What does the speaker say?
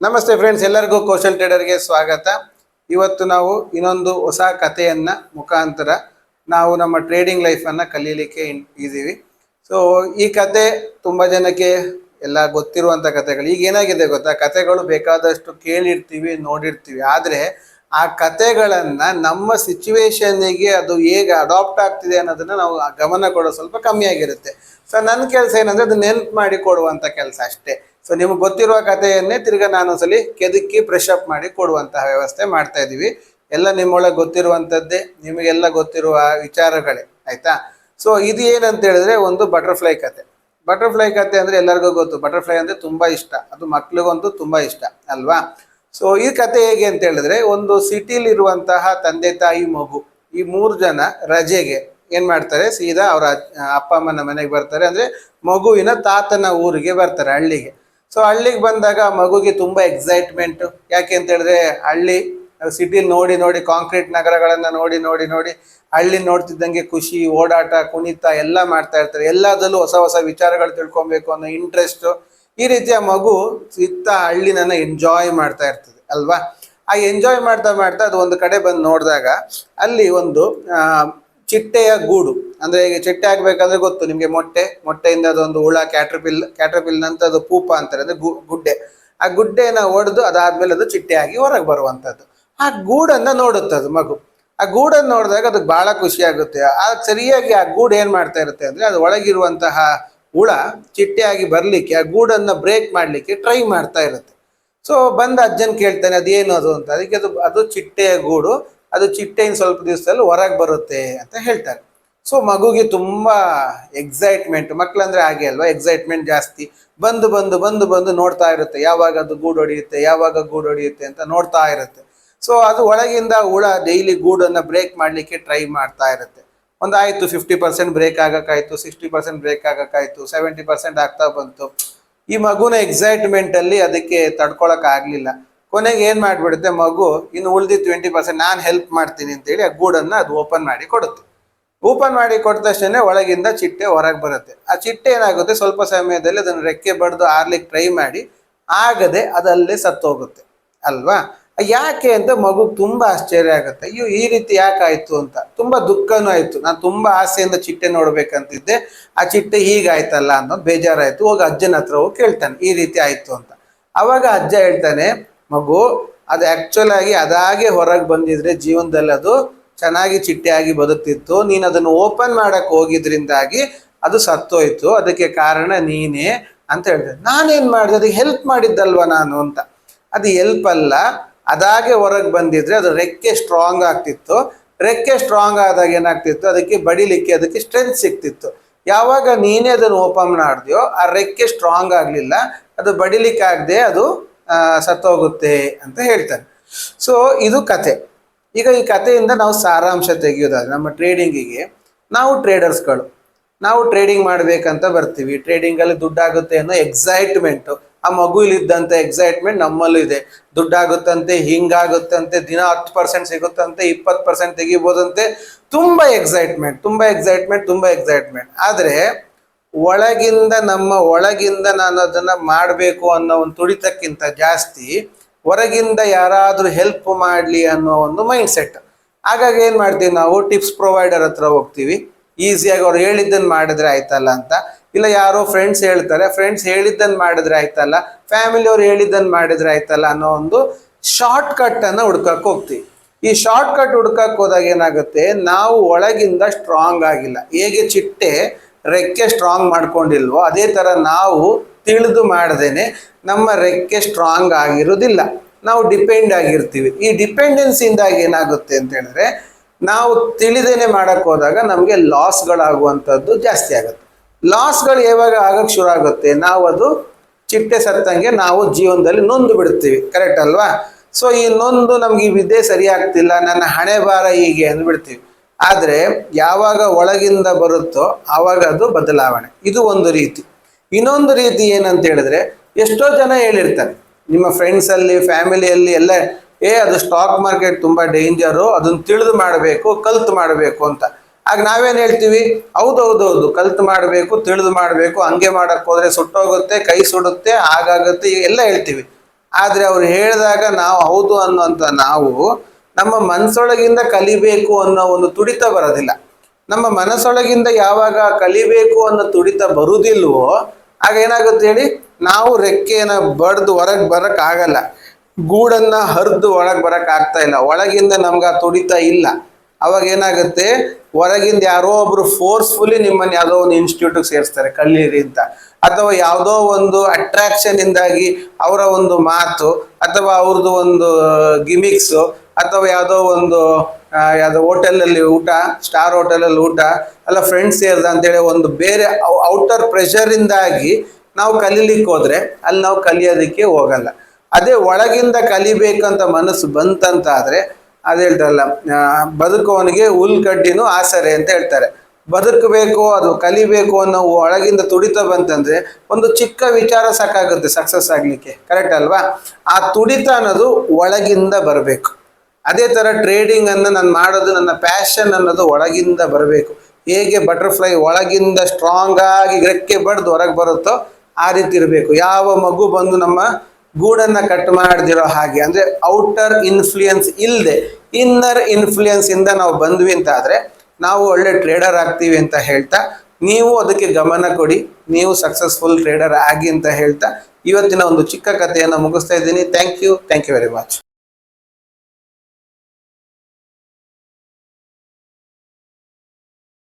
ನಮಸ್ತೆ ಫ್ರೆಂಡ್ಸ್, ಎಲ್ಲರಿಗೂ ಕೌಶಲ್ ಟ್ರೇಡರ್ಗೆ ಸ್ವಾಗತ. ಇವತ್ತು ನಾವು ಇನ್ನೊಂದು ಹೊಸ ಕಥೆಯನ್ನ ಮುಖಾಂತರ ನಾವು ನಮ್ಮ ಟ್ರೇಡಿಂಗ್ ಲೈಫನ್ನು ಕಲೀಲಿಕ್ಕೆ ಇದ್ದೀವಿ. ಸೊ ಈ ಕತೆ ತುಂಬ ಜನಕ್ಕೆ ಎಲ್ಲ ಗೊತ್ತಿರುವಂಥ ಕಥೆಗಳು. ಈಗ ಏನಾಗಿದೆ ಗೊತ್ತಾ, ಕಥೆಗಳು ಬೇಕಾದಷ್ಟು ಕೇಳಿರ್ತೀವಿ, ನೋಡಿರ್ತೀವಿ. ಆದರೆ ಆ ಕಥೆಗಳನ್ನು ನಮ್ಮ ಸಿಚುವೇಶನ್ನಿಗೆ ಅದು ಹೇಗೆ ಅಡಾಪ್ಟ್ ಆಗ್ತಿದೆ ಅನ್ನೋದನ್ನು ನಾವು ಗಮನ ಕೊಡೋ ಸ್ವಲ್ಪ ಕಮ್ಮಿ ಆಗಿರುತ್ತೆ. ಸೊ ನನ್ನ ಕೆಲಸ ಏನಂದರೆ ಅದು ನೆನ್ಪು ಮಾಡಿ ಕೊಡುವಂಥ ಕೆಲಸ ಅಷ್ಟೇ. ಸೊ ನಿಮಗೆ ಗೊತ್ತಿರುವ ಕಥೆಯನ್ನೇ ತಿರ್ಗಾ ನಾನೊಂದ್ಸಲಿ ಕೆದಕಿ ಫ್ರೆಶ್ ಅಪ್ ಮಾಡಿ ಕೊಡುವಂತಹ ವ್ಯವಸ್ಥೆ ಮಾಡ್ತಾ ಇದ್ದೀವಿ. ಎಲ್ಲ ನಿಮ್ಮೊಳಗೆ ಗೊತ್ತಿರುವಂಥದ್ದೇ, ನಿಮಗೆಲ್ಲ ಗೊತ್ತಿರುವ ವಿಚಾರಗಳೇ, ಆಯಿತಾ. ಸೊ ಇದು ಏನಂತ ಹೇಳಿದ್ರೆ ಒಂದು ಬಟರ್ಫ್ಲೈ ಕತೆ. ಬಟರ್ಫ್ಲೈ ಕತೆ ಅಂದರೆ ಎಲ್ಲರಿಗೂ ಗೊತ್ತು. ಬಟರ್ಫ್ಲೈ ಅಂದರೆ ತುಂಬ ಇಷ್ಟ, ಅದು ಮಕ್ಳಿಗಂತೂ ತುಂಬ ಇಷ್ಟ ಅಲ್ವಾ. ಸೊ ಈ ಕತೆ ಹೇಗೆ ಅಂತ ಹೇಳಿದ್ರೆ, ಒಂದು ಸಿಟಿಲಿರುವಂತಹ ತಂದೆ ತಾಯಿ ಮಗು ಈ 3 ಜನ ರಜೆಗೆ ಏನು ಮಾಡ್ತಾರೆ, ಸೀದಾ ಅವರ ಅಪ್ಪ ಅಮ್ಮನ ಮನೆಗೆ ಬರ್ತಾರೆ. ಅಂದರೆ ಮಗುವಿನ ತಾತನ ಊರಿಗೆ ಬರ್ತಾರೆ, ಹಳ್ಳಿಗೆ. ಸೊ ಹಳ್ಳಿಗೆ ಬಂದಾಗ ಮಗುಗೆ ತುಂಬ ಎಕ್ಸೈಟ್ಮೆಂಟು. ಯಾಕೆ ಅಂತ ಹೇಳಿದ್ರೆ ಹಳ್ಳಿ ಸಿಟಿಲಿ ನೋಡಿ ನೋಡಿ ಕಾಂಕ್ರೀಟ್ ನಗರಗಳನ್ನು ನೋಡಿ ನೋಡಿ ನೋಡಿ ಹಳ್ಳಿ ನೋಡ್ತಿದ್ದಂಗೆ ಖುಷಿ, ಓಡಾಟ, ಕುಣಿತ ಎಲ್ಲ ಮಾಡ್ತಾ ಇರ್ತಾರೆ. ಎಲ್ಲದರಲ್ಲೂ ಹೊಸ ಹೊಸ ವಿಚಾರಗಳು ತಿಳ್ಕೊಬೇಕು ಅನ್ನೋ ಇಂಟ್ರೆಸ್ಟು. ಈ ರೀತಿಯ ಮಗು ಇತ್ತ ಹಳ್ಳಿನನ್ನು ಎಂಜಾಯ್ ಮಾಡ್ತಾ ಇರ್ತದೆ ಅಲ್ವಾ. ಆ ಎಂಜಾಯ್ ಮಾಡ್ತಾ ಮಾಡ್ತಾ ಅದು ಒಂದು ಕಡೆ ಬಂದು ನೋಡಿದಾಗ ಅಲ್ಲಿ ಒಂದು ಚಿಟ್ಟೆಯ ಗೂಡು. ಅಂದರೆ ಈಗ ಚಿಟ್ಟೆ ಆಗಬೇಕಂದ್ರೆ ಗೊತ್ತು ನಿಮಗೆ, ಮೊಟ್ಟೆಯಿಂದ ಅದೊಂದು ಹುಳ, ಕ್ಯಾಟ್ರಪಿಲ್ ಅಂತ ಅದು ಪೂಪ ಅಂತಾರೆ, ಅಂದರೆ ಗುಡ್ಡೆ. ಆ ಗುಡ್ಡೆನ ಒಡೆದು ಅದಾದ್ಮೇಲೆ ಅದು ಚಿಟ್ಟೆ ಆಗಿ ಹೊರಗೆ ಬರುವಂಥದ್ದು. ಆ ಗೂಡನ್ನು ನೋಡುತ್ತೆ ಅದು ಮಗು. ಆ ಗೂಡನ್ನು ನೋಡಿದಾಗ ಅದಕ್ಕೆ ಭಾಳ ಖುಷಿ ಆಗುತ್ತೆ. ಸರಿಯಾಗಿ ಆ ಗೂಡು ಏನು ಮಾಡ್ತಾ ಇರುತ್ತೆ ಅಂದರೆ, ಅದು ಒಳಗಿರುವಂತಹ ಹುಳ ಚಿಟ್ಟೆಯಾಗಿ ಬರಲಿಕ್ಕೆ ಆ ಗೂಡನ್ನು ಬ್ರೇಕ್ ಮಾಡಲಿಕ್ಕೆ ಟ್ರೈ ಮಾಡ್ತಾ ಇರುತ್ತೆ. ಸೊ ಬಂದು ಅಜ್ಜನ್ ಕೇಳ್ತಾನೆ, ಅದೇನು ಅದು ಅಂತ. ಅದಕ್ಕೆ ಅದು ಚಿಟ್ಟೆಯ ಗೂಡು, ಅದು ಚಿಟ್ಟೆಯಿಂದ ಸ್ವಲ್ಪ ದಿವಸದಲ್ಲಿ ಹೊರಗೆ ಬರುತ್ತೆ ಅಂತ ಹೇಳ್ತಾರೆ. ಸೊ ಮಗುಗೆ ತುಂಬ ಎಕ್ಸೈಟ್ಮೆಂಟ್. ಮಕ್ಕಳಂದ್ರೆ ಹಾಗೆ ಅಲ್ವಾ, ಎಕ್ಸೈಟ್ಮೆಂಟ್ ಜಾಸ್ತಿ. ಬಂದು ಬಂದು ಬಂದು ಬಂದು ನೋಡ್ತಾ ಇರುತ್ತೆ, ಯಾವಾಗ ಅದು ಗೂಡು ಹೊಡೆಯುತ್ತೆ ಅಂತ ನೋಡ್ತಾ ಇರುತ್ತೆ. ಸೊ ಅದು ಒಳಗಿಂದ ಹುಳ ಡೈಲಿ ಗೂಡನ್ನು ಬ್ರೇಕ್ ಮಾಡಲಿಕ್ಕೆ ಟ್ರೈ ಮಾಡ್ತಾ ಇರುತ್ತೆ. ಒಂದು ಆಯಿತು, 50% ಬ್ರೇಕ್ ಆಗೋಕ್ಕಾಯ್ತು, 60% ಬ್ರೇಕ್ ಆಗೋಕ್ಕಾಯ್ತು, 70% ಆಗ್ತಾ ಬಂತು. ಈ ಮಗುನ ಎಕ್ಸೈಟ್ಮೆಂಟಲ್ಲಿ ಅದಕ್ಕೆ ತಡ್ಕೊಳಕ್ಕಾಗಲಿಲ್ಲ. ಕೊನೆಗೆ ಏನು ಮಾಡಿಬಿಡುತ್ತೆ ಮಗು, ಇನ್ನು ಉಳಿದಿದ್ದು 20% ನಾನು ಹೆಲ್ಪ್ ಮಾಡ್ತೀನಿ ಅಂತೇಳಿ ಆ ಗೂಡನ್ನು ಅದು ಓಪನ್ ಮಾಡಿ ಕೊಡುತ್ತೆ. ಓಪನ್ ಮಾಡಿ ಕೊಟ್ಟ ತಕ್ಷಣ ಒಳಗಿಂದ ಚಿಟ್ಟೆ ಹೊರಗೆ ಬರುತ್ತೆ. ಆ ಚಿಟ್ಟೆ ಏನಾಗುತ್ತೆ, ಸ್ವಲ್ಪ ಸಮಯದಲ್ಲಿ ಅದನ್ನು ರೆಕ್ಕೆ ಬಡ್ದು ಆರ್ಲಿಕ್ಕೆ ಟ್ರೈ ಮಾಡಿ ಆಗದೆ ಅದಲ್ಲೇ ಸತ್ತೋಗುತ್ತೆ ಅಲ್ವಾ. ಯಾಕೆ ಅಂತ ಮಗು ತುಂಬ ಆಶ್ಚರ್ಯ ಆಗುತ್ತೆ. ಅಯ್ಯೋ ಈ ರೀತಿ ಯಾಕಾಯ್ತು ಅಂತ ತುಂಬ ದುಃಖನೂ ಆಯಿತು. ನಾನು ತುಂಬ ಆಸೆಯಿಂದ ಚಿಟ್ಟೆ ನೋಡ್ಬೇಕಂತಿದ್ದೆ, ಆ ಚಿಟ್ಟೆ ಹೀಗಾಯ್ತಲ್ಲ ಅನ್ನೋದು ಬೇಜಾರಾಯಿತು. ಹೋಗಿ ಅಜ್ಜನ ಹತ್ರ ಹೋಗಿ ಕೇಳ್ತಾನೆ, ಈ ರೀತಿ ಆಯಿತು ಅಂತ. ಆವಾಗ ಅಜ್ಜ ಹೇಳ್ತಾನೆ, ಮಗು ಅದು ಆ್ಯಕ್ಚುಲ್ ಆಗಿ ಅದಾಗೆ ಹೊರಗೆ ಬಂದಿದ್ರೆ ಜೀವನದಲ್ಲಿ ಅದು ಚೆನ್ನಾಗಿ ಚಿಟ್ಟೆಯಾಗಿ ಬದುಕ್ತಿತ್ತು. ನೀನು ಅದನ್ನು ಓಪನ್ ಮಾಡಕ್ಕೆ ಹೋಗಿದ್ರಿಂದಾಗಿ ಅದು ಸತ್ತೋಯ್ತು, ಅದಕ್ಕೆ ಕಾರಣ ನೀನೇ ಅಂತ ಹೇಳ್ತೇನೆ. ನಾನೇನು ಮಾಡಿದೆ, ಅದಕ್ಕೆ ಹೆಲ್ಪ್ ಮಾಡಿದ್ದಲ್ವ ನಾನು ಅಂತ. ಅದು ಹೆಲ್ಪ್ ಅಲ್ಲ, ಅದಾಗೆ ಹೊರಗೆ ಬಂದಿದ್ರೆ ಅದು ರೆಕ್ಕೆ ಸ್ಟ್ರಾಂಗ್ ಆಗ್ತಿತ್ತು. ರೆಕ್ಕೆ ಸ್ಟ್ರಾಂಗ್ ಆದಾಗ ಏನಾಗ್ತಿತ್ತು, ಅದಕ್ಕೆ ಬಡಿಲಿಕ್ಕೆ ಅದಕ್ಕೆ ಸ್ಟ್ರೆಂತ್ ಸಿಗ್ತಿತ್ತು. ಯಾವಾಗ ನೀನೇ ಅದನ್ನು ಓಪನ್ ಮಾಡಿದ್ಯೋ ಆ ರೆಕ್ಕೆ ಸ್ಟ್ರಾಂಗ್ ಆಗಲಿಲ್ಲ, ಅದು ಬಡಿಲಿಕ್ಕಾಗದೆ ಅದು ಸತ್ತೋಗುತ್ತೆ ಅಂತ ಹೇಳ್ತಾನೆ. ಸೊ ಇದು ಕತೆ. ಈಗ ಈ ಕಥೆಯಿಂದ ನಾವು ಸಾರಾಂಶ ತೆಗೆಯೋದಾದ್ರೆ, ನಮ್ಮ ಟ್ರೇಡಿಂಗಿಗೆ ನಾವು ಟ್ರೇಡರ್ಸ್ಗಳು, ನಾವು ಟ್ರೇಡಿಂಗ್ ಮಾಡಬೇಕಂತ ಬರ್ತೀವಿ. ಟ್ರೇಡಿಂಗಲ್ಲಿ ದುಡ್ಡಾಗುತ್ತೆ ಅನ್ನೋ ಎಕ್ಸೈಟ್ಮೆಂಟು, ಆ ಮಗುವಿಲಿದ್ದಂಥ ಎಕ್ಸೈಟ್ಮೆಂಟ್ ನಮ್ಮಲ್ಲೂ ಇದೆ. ದುಡ್ಡಾಗುತ್ತಂತೆ, ಹಿಂಗಾಗುತ್ತಂತೆ, ದಿನ 10% ಸಿಗುತ್ತಂತೆ, 20% ತೆಗಿಬೋದಂತೆ, ತುಂಬ ಎಕ್ಸೈಟ್ಮೆಂಟ್. ಆದರೆ ಒಳಗಿಂದ ನಾನು ಅದನ್ನು ಮಾಡಬೇಕು ಅನ್ನೋ ಒಂದು ತುಡಿತಕ್ಕಿಂತ ಜಾಸ್ತಿ ಹೊರಗಿಂದ ಯಾರಾದರೂ ಹೆಲ್ಪ್ ಮಾಡಲಿ ಅನ್ನೋ ಒಂದು ಮೈಂಡ್ ಸೆಟ್. ಹಾಗಾಗಿ ಏನು ಮಾಡ್ತೀವಿ, ನಾವು ಟಿಪ್ಸ್ ಪ್ರೊವೈಡರ್ ಹತ್ರ ಹೋಗ್ತೀವಿ. ಈಸಿಯಾಗಿ ಅವ್ರು ಹೇಳಿದ್ದನ್ನು ಮಾಡಿದ್ರೆ ಆಯ್ತಲ್ಲ ಅಂತ. ಇಲ್ಲ ಯಾರೋ ಫ್ರೆಂಡ್ಸ್ ಹೇಳ್ತಾರೆ, ಫ್ರೆಂಡ್ಸ್ ಹೇಳಿದ್ದನ್ನು ಮಾಡಿದ್ರೆ ಆಯ್ತಲ್ಲ, ಫ್ಯಾಮಿಲಿಯವ್ರು ಹೇಳಿದ್ದನ್ನು ಮಾಡಿದ್ರೆ ಆಯ್ತಲ್ಲ ಅನ್ನೋ ಒಂದು ಶಾರ್ಟ್ ಕಟ್ಟನ್ನು ಹುಡ್ಕಕ್ಕೆ ಹೋಗ್ತೀವಿ. ಈ ಶಾರ್ಟ್ ಕಟ್ ಹುಡ್ಕಕ್ಕೆ ಹೋದಾಗ ಏನಾಗುತ್ತೆ, ನಾವು ಒಳಗಿಂದ ಸ್ಟ್ರಾಂಗ್ ಆಗಿಲ್ಲ. ಹೇಗೆ ಚಿಟ್ಟೆ ರೆಕ್ಕೆ ಸ್ಟ್ರಾಂಗ್ ಮಾಡ್ಕೊಂಡಿಲ್ವೋ ಅದೇ ಥರ ನಾವು ತಿಳಿದು ಮಾಡ್ದೇನೆ ನಮ್ಮ ರೆಕ್ಕೆ ಸ್ಟ್ರಾಂಗ್ ಆಗಿರೋದಿಲ್ಲ. ನಾವು ಡಿಪೆಂಡ್ ಆಗಿರ್ತೀವಿ. ಈ ಡಿಪೆಂಡೆನ್ಸಿಯಿಂದಾಗಿ ಏನಾಗುತ್ತೆ ಅಂತ ಹೇಳಿದ್ರೆ, ನಾವು ತಿಳಿದೇನೆ ಮಾಡೋಕ್ಕೆ ಹೋದಾಗ ನಮಗೆ ಲಾಸ್ಗಳಾಗುವಂಥದ್ದು ಜಾಸ್ತಿ ಆಗುತ್ತೆ. ಲಾಸ್ಗಳು ಯಾವಾಗ ಆಗಕ್ಕೆ ಶುರು ಆಗುತ್ತೆ, ನಾವು ಅದು ಚಿಟ್ಟೆ ಸತ್ತಂಗೆ ನಾವು ಜೀವನದಲ್ಲಿ ನೊಂದು ಬಿಡ್ತೀವಿ, ಕರೆಕ್ಟ್ ಅಲ್ವಾ. ಸೊ ಈ ನೊಂದು ನಮ್ಗೆ ಈ ವಿದ್ಯೆ ಸರಿ ಆಗ್ತಿಲ್ಲ, ನನ್ನ ಹಣೆ ಬಾರ ಹೀಗೆ ಅಂದ್ಬಿಡ್ತೀವಿ. ಆದರೆ ಯಾವಾಗ ಒಳಗಿಂದ ಬರುತ್ತೋ ಆವಾಗ ಅದು ಬದಲಾವಣೆ. ಇದು ಒಂದು ರೀತಿ. ಇನ್ನೊಂದು ರೀತಿ ಏನಂತ ಹೇಳಿದ್ರೆ, ಎಷ್ಟೋ ಜನ ಹೇಳಿರ್ತಾರೆ ನಿಮ್ಮ ಫ್ರೆಂಡ್ಸಲ್ಲಿ, ಫ್ಯಾಮಿಲಿಯಲ್ಲಿ ಎಲ್ಲ, ಅದು ಸ್ಟಾಕ್ ಮಾರ್ಕೆಟ್ ತುಂಬ ಡೇಂಜರು, ಅದನ್ನು ತಿಳಿದು ಮಾಡಬೇಕು, ಕಲ್ತು ಮಾಡಬೇಕು ಅಂತ. ಆಗ ನಾವೇನು ಹೇಳ್ತೀವಿ, ಹೌದೌದೌದು ಕಲ್ತು ಮಾಡಬೇಕು, ತಿಳಿದು ಮಾಡಬೇಕು, ಹಂಗೆ ಮಾಡೋಕ್ಕೆ ಹೋದರೆ ಸುಟ್ಟೋಗುತ್ತೆ, ಕೈ ಸುಡುತ್ತೆ, ಹಾಗಾಗುತ್ತೆ, ಎಲ್ಲ ಹೇಳ್ತೀವಿ. ಆದ್ರೆ ಅವ್ರು ಹೇಳಿದಾಗ ನಾವು ಹೌದು ಅನ್ನುವಂಥ ನಾವು ನಮ್ಮ ಮನಸ್ಸೊಳಗಿಂದ ಕಲಿಬೇಕು ಅನ್ನೋ ಒಂದು ತುಡಿತ ಬರೋದಿಲ್ಲ. ನಮ್ಮ ಮನಸ್ಸೊಳಗಿಂದ ಯಾವಾಗ ಕಲಿಬೇಕು ಅನ್ನೋ ತುಡಿತ ಬರುವುದಿಲ್ವೋ ಆಗ ಏನಾಗುತ್ತೆ ಹೇಳಿ, ನಾವು ರೆಕ್ಕೆನ ಬಡ್ದು ಹೊರಗೆ ಬರಕ್ ಆಗಲ್ಲ, ಗೂಡನ್ನ ಹರಿದು ಒಳಗೆ ಬರಕ್ ಆಗ್ತಾ ಇಲ್ಲ, ಒಳಗಿಂದ ನಮ್ಗೆ ಆ ತುಡಿತ ಇಲ್ಲ. ಅವಾಗ ಏನಾಗುತ್ತೆ, ಹೊರಗಿಂದ ಯಾರೋ ಒಬ್ರು ಫೋರ್ಸ್ಫುಲಿ ನಿಮ್ಮನ್ನು ಯಾವುದೋ ಒಂದು ಇನ್ಸ್ಟಿಟ್ಯೂಟ್ಗೆ ಸೇರಿಸ್ತಾರೆ ಕಲೀರಿ ಅಂತ, ಅಥವಾ ಯಾವುದೋ ಒಂದು ಅಟ್ರಾಕ್ಷನ್ ಇಂದಾಗಿ ಅವರ ಒಂದು ಮಾತು ಅಥವಾ ಅವ್ರದ್ದು ಒಂದು ಗಿಮಿಕ್ಸು ಅಥವಾ ಯಾವುದೋ ಒಂದು ಯಾವುದೋ ಹೋಟೆಲಲ್ಲಿ ಊಟ, ಸ್ಟಾರ್ ಹೋಟೆಲಲ್ಲಿ ಊಟ ಅಲ್ಲ ಫ್ರೆಂಡ್ಸ್ ಸೇರಿದ ಅಂತೇಳಿ ಒಂದು ಬೇರೆ ಔಟರ್ ಪ್ರೆಷರಿಂದಾಗಿ ನಾವು ಕಲೀಲಿಕ್ಕೆ ಹೋದ್ರೆ ಅಲ್ಲಿ ನಾವು ಕಲಿಯೋದಕ್ಕೆ ಹೋಗಲ್ಲ. ಅದೇ ಒಳಗಿಂದ ಕಲಿಬೇಕಂತ ಮನಸ್ಸು ಬಂತಂತ ಆದ್ರೆ ಅದು ಹೇಳ್ತಾರಲ್ಲ, ಬದುಕುವವನಿಗೆ ಹುಲ್ಕಡ್ಡಿನೂ ಆಸರೆ ಅಂತ ಹೇಳ್ತಾರೆ. ಬದುಕಬೇಕು, ಅದು ಕಲಿಬೇಕು ಅನ್ನೋ ಒಳಗಿಂದ ತುಡಿತ ಬಂತಂದ್ರೆ ಒಂದು ಚಿಕ್ಕ ವಿಚಾರ ಸಾಕಾಗುತ್ತೆ ಸಕ್ಸಸ್ ಆಗ್ಲಿಕ್ಕೆ, ಕರೆಕ್ಟ್ ಅಲ್ವಾ? ಆ ತುಡಿತ ಅನ್ನೋದು ಒಳಗಿಂದ ಬರಬೇಕು. ಅದೇ ತರ ಟ್ರೇಡಿಂಗ್ ಅನ್ನು ನಾನು ಮಾಡೋದು ನನ್ನ ಪ್ಯಾಷನ್ ಅನ್ನೋದು ಒಳಗಿಂದ ಬರಬೇಕು. ಹೇಗೆ ಬಟರ್ಫ್ಲೈ ಒಳಗಿಂದ ಸ್ಟ್ರಾಂಗ್ ಆಗಿ ರೆಕ್ಕೆ ಬಡ್ದು ಹೊರಗೆ ಬರುತ್ತೋ ಆ ರೀತಿ ಇರಬೇಕು. ಯಾವ ಮಗು ಬಂದು ನಮ್ಮ ಗೂಡನ್ನ ಕಟ್ ಮಾಡದಿರೋ ಹಾಗೆ, ಅಂದ್ರೆ ಔಟರ್ ಇನ್ಫ್ಲೂಯೆನ್ಸ್ ಇಲ್ಲದೆ ಇನ್ನರ್ ಇನ್ಫ್ಲೂಯೆನ್ಸ್ ಇಂದ ನಾವು ಬಂದ್ವಿ ಅಂತ ಆದ್ರೆ ನಾವು ಒಳ್ಳೆ ಟ್ರೇಡರ್ ಆಗ್ತೀವಿ ಅಂತ ಹೇಳ್ತಾ, ನೀವು ಅದಕ್ಕೆ ಗಮನ ಕೊಡಿ, ನೀವು ಸಕ್ಸಸ್ಫುಲ್ ಟ್ರೇಡರ್ ಆಗಿ ಅಂತ ಹೇಳ್ತಾ ಇವತ್ತಿನ ಒಂದು ಚಿಕ್ಕ ಕಥೆಯನ್ನು ಮುಗಿಸ್ತಾ ಇದ್ದೀನಿ. Thank you very much.